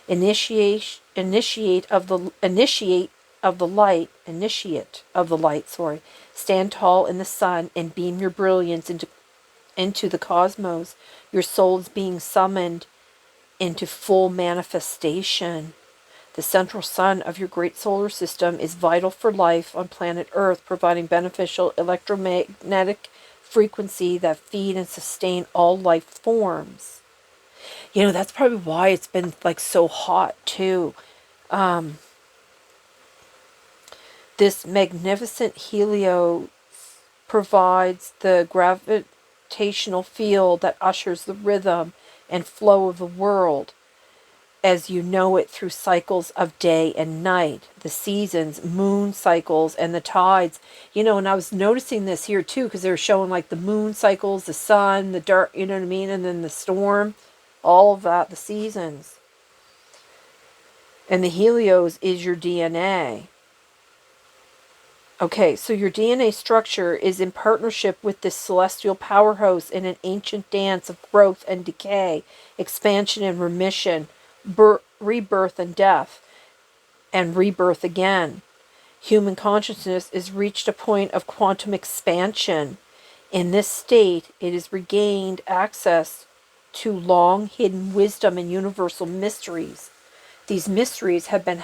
Initiate of the light, sorry. Stand tall in the sun and beam your brilliance into the cosmos. Your soul is being summoned into full manifestation. The central sun of your great solar system is vital for life on planet Earth, providing beneficial electromagnetic frequency that feed and sustain all life forms. You know, that's probably why it's been like so hot too. This magnificent Helios provides the gravitational field that ushers the rhythm and flow of the world as you know it through cycles of day and night, the seasons, moon cycles, and the tides. You know, and I was noticing this here too, because they were showing like the moon cycles, the sun, the dark, you know what I mean, and then the storm, all of that, the seasons. And the Helios is your DNA. Okay, so your DNA structure is in partnership with this celestial powerhouse in an ancient dance of growth and decay, expansion and remission, rebirth and death, and rebirth again. Human consciousness is reached a point of quantum expansion. In this state, it has regained access to long hidden wisdom and universal mysteries. These mysteries have been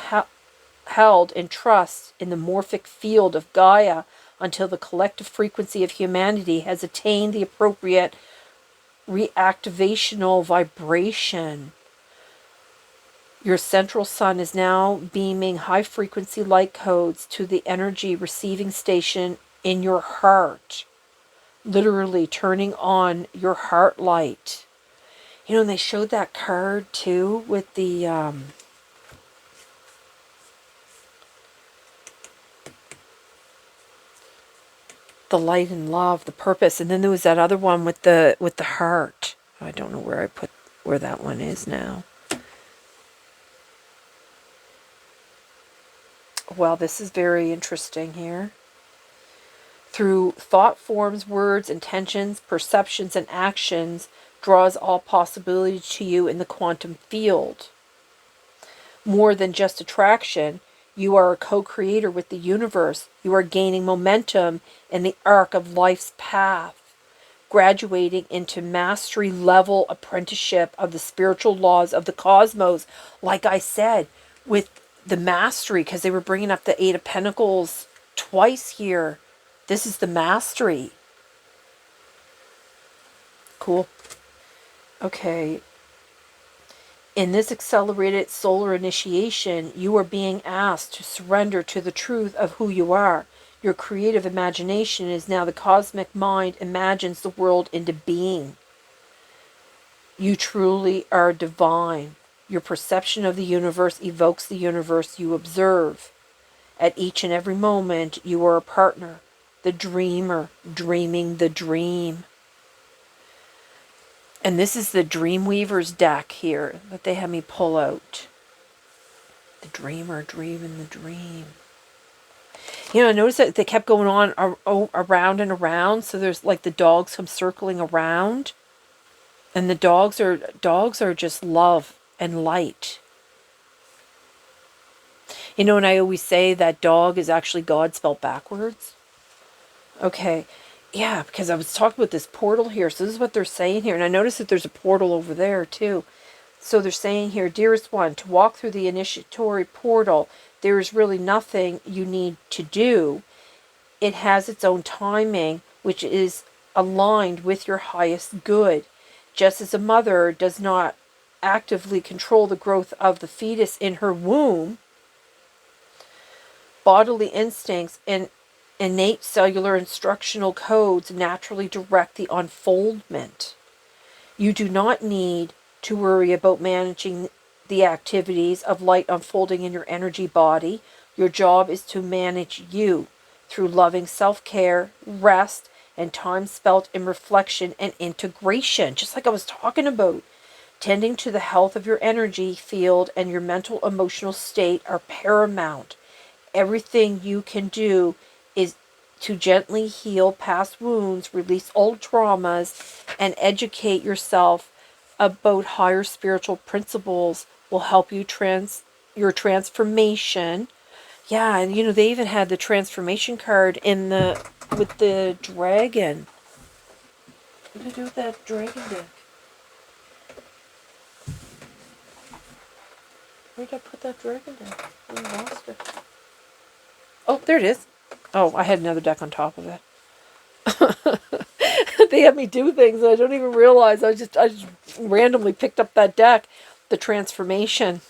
held in trust in the morphic field of Gaia until the collective frequency of humanity has attained the appropriate reactivational vibration. Your central sun is now beaming high frequency light codes to the energy receiving station in your heart, literally turning on your heart light. You know, and they showed that card too with the light and love, the purpose, and then there was that other one with the heart. I don't know where that one is now. Well, this is very interesting here. Through thought forms, words, intentions, perceptions, and actions, draws all possibility to you in the quantum field. More than just attraction, you are a co-creator with the universe. You are gaining momentum in the arc of life's path, graduating into mastery level apprenticeship of the spiritual laws of the cosmos. Like I said, with the mastery, because they were bringing up the Eight of Pentacles twice here. This is the mastery. Cool. Okay. In this accelerated solar initiation, you are being asked to surrender to the truth of who you are. Your creative imagination is now the cosmic mind imagines the world into being. You truly are divine. Your perception of the universe evokes the universe you observe. At each and every moment, you are a partner, the dreamer, dreaming the dream. And this is the Dreamweaver's deck here that they had me pull out. The dreamer dreaming the dream. You know, I noticed that they kept going on around and around. So there's like the dogs come circling around. And the dogs are just love and light. You know, and I always say that dog is actually God spelled backwards. Okay. Yeah, because I was talking about this portal here. So this is what they're saying here. And I noticed that there's a portal over there too. So they're saying here, dearest one, to walk through the initiatory portal, there is really nothing you need to do. It has its own timing, which is aligned with your highest good. Just as a mother does not actively control the growth of the fetus in her womb, bodily instincts and innate cellular instructional codes naturally direct the unfoldment. You do not need to worry about managing the activities of light unfolding in your energy body. Your job is to manage you through loving self-care, rest, and time spent in reflection and integration, just like I was talking about. Tending to the health of your energy field and your mental emotional state are paramount. Everything you can do is to gently heal past wounds, release old traumas, and educate yourself about higher spiritual principles will help you your transformation. Yeah, and you know, they even had the transformation card with the dragon. What did I do with that dragon deck? Where did I put that dragon deck? I lost it. Oh, there it is. Oh, I had another deck on top of it. They had me do things and I don't even realize. I just randomly picked up that deck. The transformation.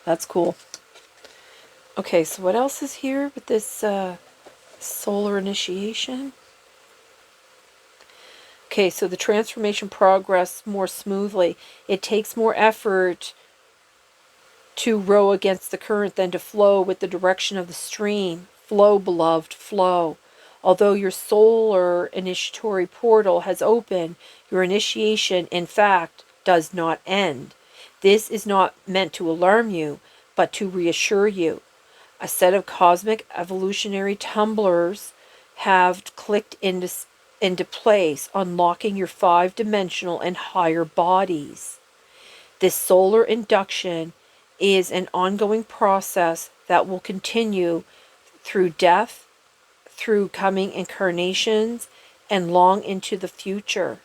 That's cool. Okay, so what else is here with this solar initiation? Okay, so the transformation progresses more smoothly. It takes more effort to row against the current than to flow with the direction of the stream. Flow, beloved, flow. Although your solar initiatory portal has opened, your initiation, in fact, does not end. This is not meant to alarm you, but to reassure you. A set of cosmic evolutionary tumblers have clicked into place, unlocking your 5-dimensional and higher bodies. This solar induction is an ongoing process that will continue through death, through coming incarnations, and long into the future.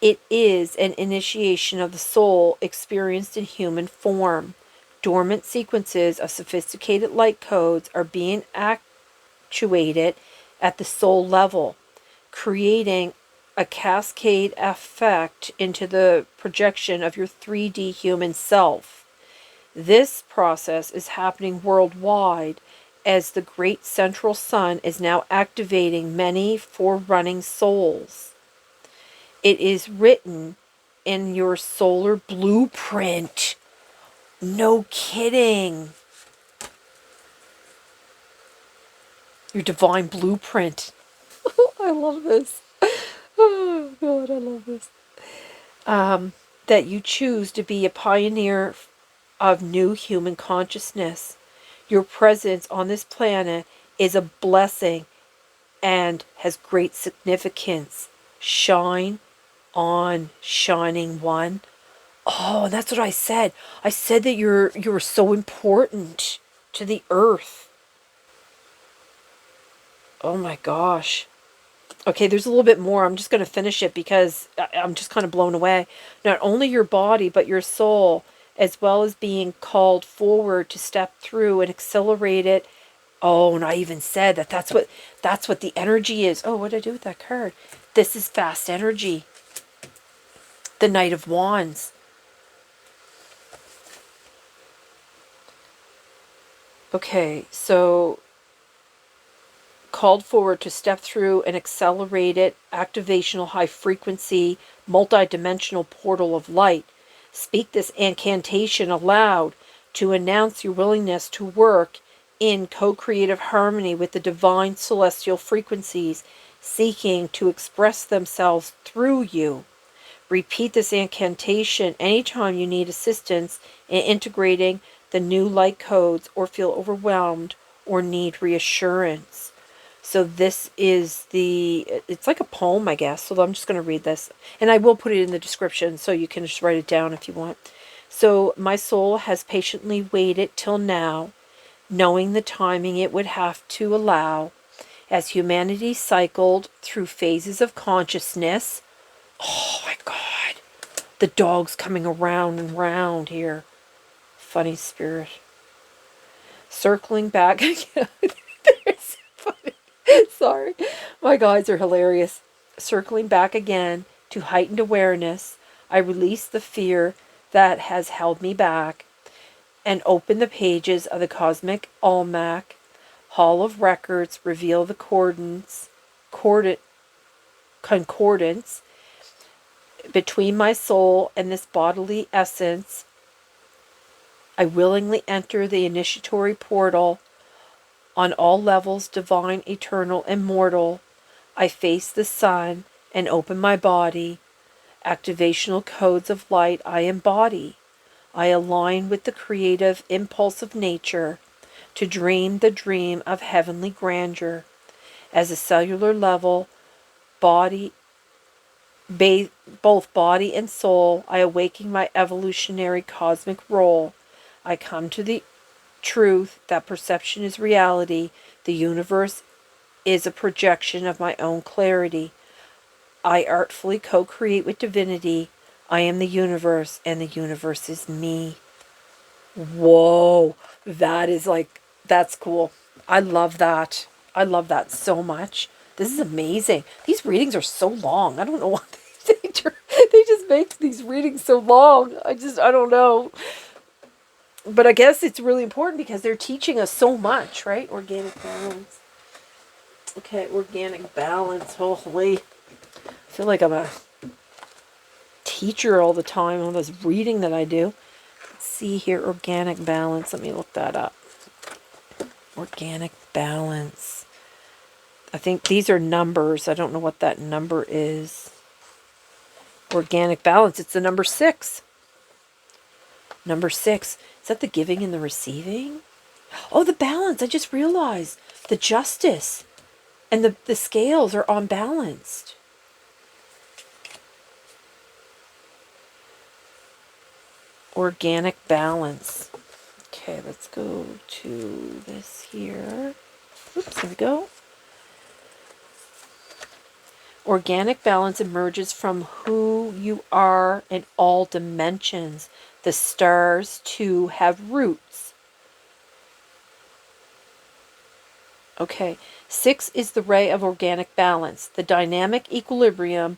It is an initiation of the soul experienced in human form. Dormant sequences of sophisticated light codes are being actuated at the soul level, creating a cascade effect into the projection of your 3D human self. This process is happening worldwide as the great central sun is now activating many forerunning souls. It is written in your solar blueprint. No kidding. Your divine blueprint. I love this. Oh, God, I love this. That you choose to be a pioneer of new human consciousness. Your presence on this planet is a blessing and has great significance. Shine on, shining one. Oh, and that's what I said. I said that you're so important to the earth. Oh my gosh. Okay, there's a little bit more. I'm just going to finish it because I'm just kind of blown away. Not only your body, but your soul, as well as being called forward to step through and accelerate it. Oh, and I even said that that's what the energy is. Oh, what did I do with that card? This is fast energy. The Knight of Wands. Okay, so called forward to step through an accelerated, activational, high-frequency, multi-dimensional portal of light. Speak this incantation aloud to announce your willingness to work in co-creative harmony with the divine celestial frequencies, seeking to express themselves through you. Repeat this incantation anytime you need assistance in integrating the new light codes or feel overwhelmed or need reassurance. So this is it's like a poem, I guess. So I'm just going to read this. And I will put it in the description so you can just write it down if you want. So my soul has patiently waited till now, knowing the timing it would have to allow, as humanity cycled through phases of consciousness. Oh my God. The dog's coming around and round here. Funny spirit. Circling back. It's funny. Sorry. My guides are hilarious. Circling back again to heightened awareness, I release the fear that has held me back and open the pages of the cosmic almanac. Hall of Records reveal the concordance between my soul and this bodily essence. I willingly enter the initiatory portal. On all levels, divine, eternal, immortal, I face the sun and open my body. Activational codes of light I embody. I align with the creative impulse of nature to dream the dream of heavenly grandeur. As a cellular level, both body and soul, I awaken my evolutionary cosmic role. I come to the truth that perception is reality. The universe is a projection of my own clarity. I artfully co-create with divinity. I am the universe, and the universe is me. Whoa, that's cool. I love that. I love that so much. This is amazing. These readings are so long. I don't know why they just make these readings so long. I don't know. But I guess it's really important because they're teaching us so much, right? Organic balance. Okay, organic balance. Holy. I feel like I'm a teacher all the time on this reading that I do. Let's see here, organic balance. Let me look that up. Organic balance. I think these are numbers. I don't know what that number is. Organic balance. It's the number 6. Number 6, is that the giving and the receiving? Oh, the balance. I just realized the justice and the scales are unbalanced. Organic balance. Okay, let's go to this here. Oops, here we go. Organic balance emerges from who you are in all dimensions. The stars, too, have roots. Okay, 6 is the ray of organic balance, the dynamic equilibrium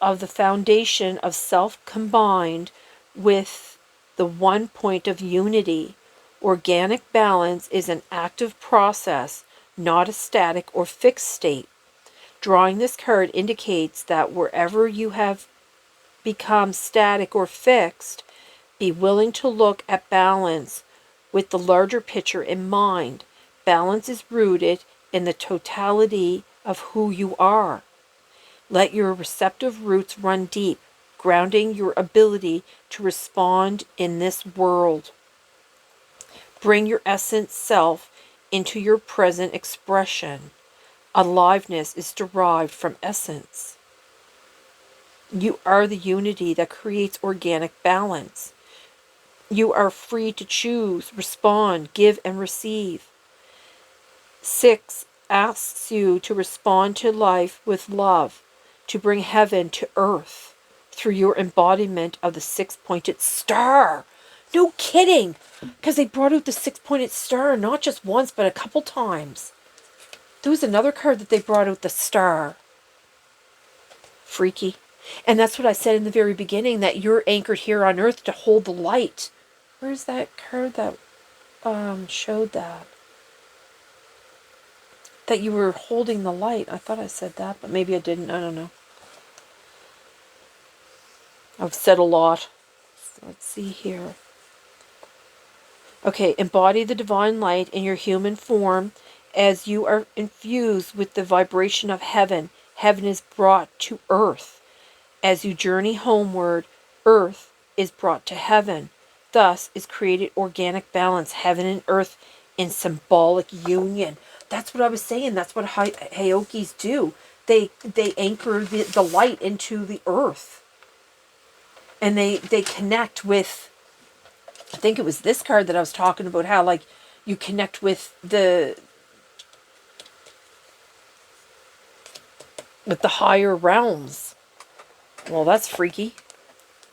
of the foundation of self combined with the one point of unity. Organic balance is an active process, not a static or fixed state. Drawing this card indicates that wherever you have become static or fixed, be willing to look at balance with the larger picture in mind. Balance is rooted in the totality of who you are. Let your receptive roots run deep, grounding your ability to respond in this world. Bring your essence self into your present expression. Aliveness is derived from essence. You are the unity that creates organic balance. You are free to choose, respond, give, and receive. 6 asks you to respond to life with love, to bring heaven to earth through your embodiment of the 6-pointed star. No kidding! Because they brought out the 6-pointed star not just once, but a couple times. There was another card that they brought out, the star. Freaky. And that's what I said in the very beginning, that you're anchored here on earth to hold the light. Where's that card that showed that? That you were holding the light. I thought I said that, but maybe I didn't. I don't know. I've said a lot. So let's see here. Okay, embody the divine light in your human form as you are infused with the vibration of heaven. Heaven is brought to earth. As you journey homeward, earth is brought to heaven. Thus is created organic balance, heaven and earth in symbolic union. That's what I was saying. That's what Heokis do. They anchor the light into the earth. And they connect with, I think it was this card that I was talking about, how like you connect with the higher realms. Well, that's freaky.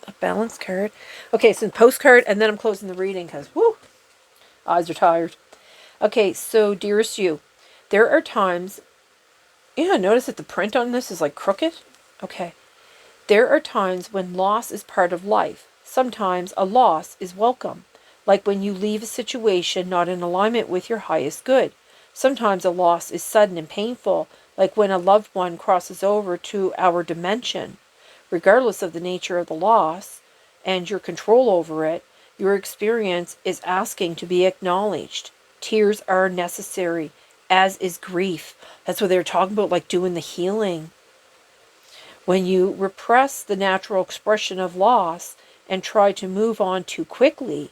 A balance card. Okay, so postcard, and then I'm closing the reading because, whoo, eyes are tired. Okay, so dearest you, there are times, notice that the print on this is like crooked. Okay. There are times when loss is part of life. Sometimes a loss is welcome, like when you leave a situation not in alignment with your highest good. Sometimes a loss is sudden and painful, like when a loved one crosses over to our dimension. Regardless of the nature of the loss and your control over it, your experience is asking to be acknowledged. Tears are necessary, as is grief. That's what they were talking about, like doing the healing. When you repress the natural expression of loss and try to move on too quickly,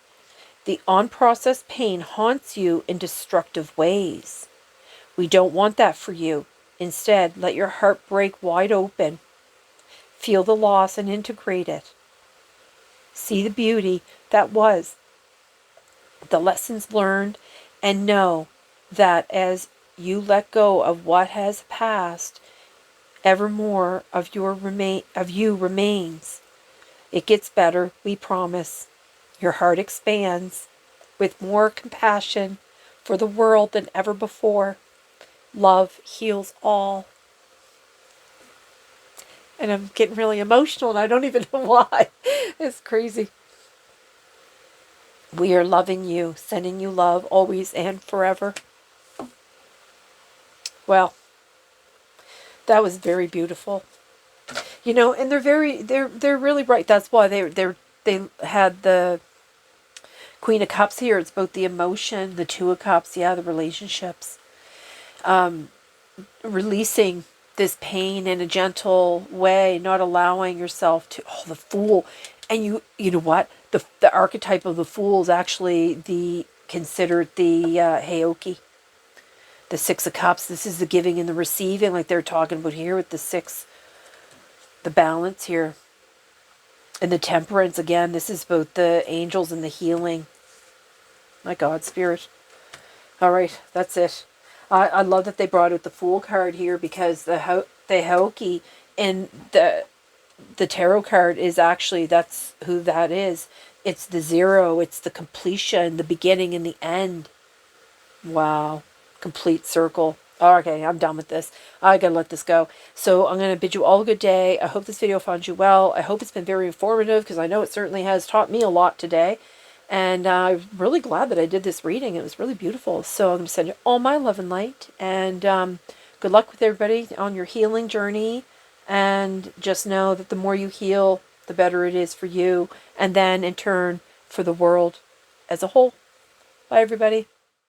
the unprocessed pain haunts you in destructive ways. We don't want that for you. Instead, let your heart break wide open. Feel the loss and integrate it. See the beauty that was, the lessons learned, and know that as you let go of what has passed, ever more of you remains. It gets better, we promise. Your heart expands with more compassion for the world than ever before. Love heals all. And I'm getting really emotional and I don't even know why. It's crazy. We are loving you, sending you love always and forever. Well, that was very beautiful. And they're really right. That's why they had the Queen of Cups here. It's both the emotion, the Two of Cups, the relationships. Releasing this pain in a gentle way, not allowing yourself to, the Fool. And you know what? the archetype of the Fool is actually considered the Heoki. The Six of Cups, this is the giving and the receiving, like they're talking about here with the six, the balance here. And the Temperance, again, this is both the angels and the healing. My God, Spirit. All right, that's it. I love that they brought out the Fool card here, because the Heoki in the tarot card is actually, that's who that is. It's the zero, it's the completion, the beginning and the end. Wow. Complete circle. Okay, I'm done with this. I gotta let this go. So I'm gonna bid you all a good day. I hope this video found you well. I hope it's been very informative, because I know it certainly has taught me a lot today. And I'm really glad that I did this reading. It was really beautiful. So I'm gonna send you all my love and light. And good luck with everybody on your healing journey. And just know that the more you heal, the better it is for you. And then in turn, for the world as a whole. Bye, everybody.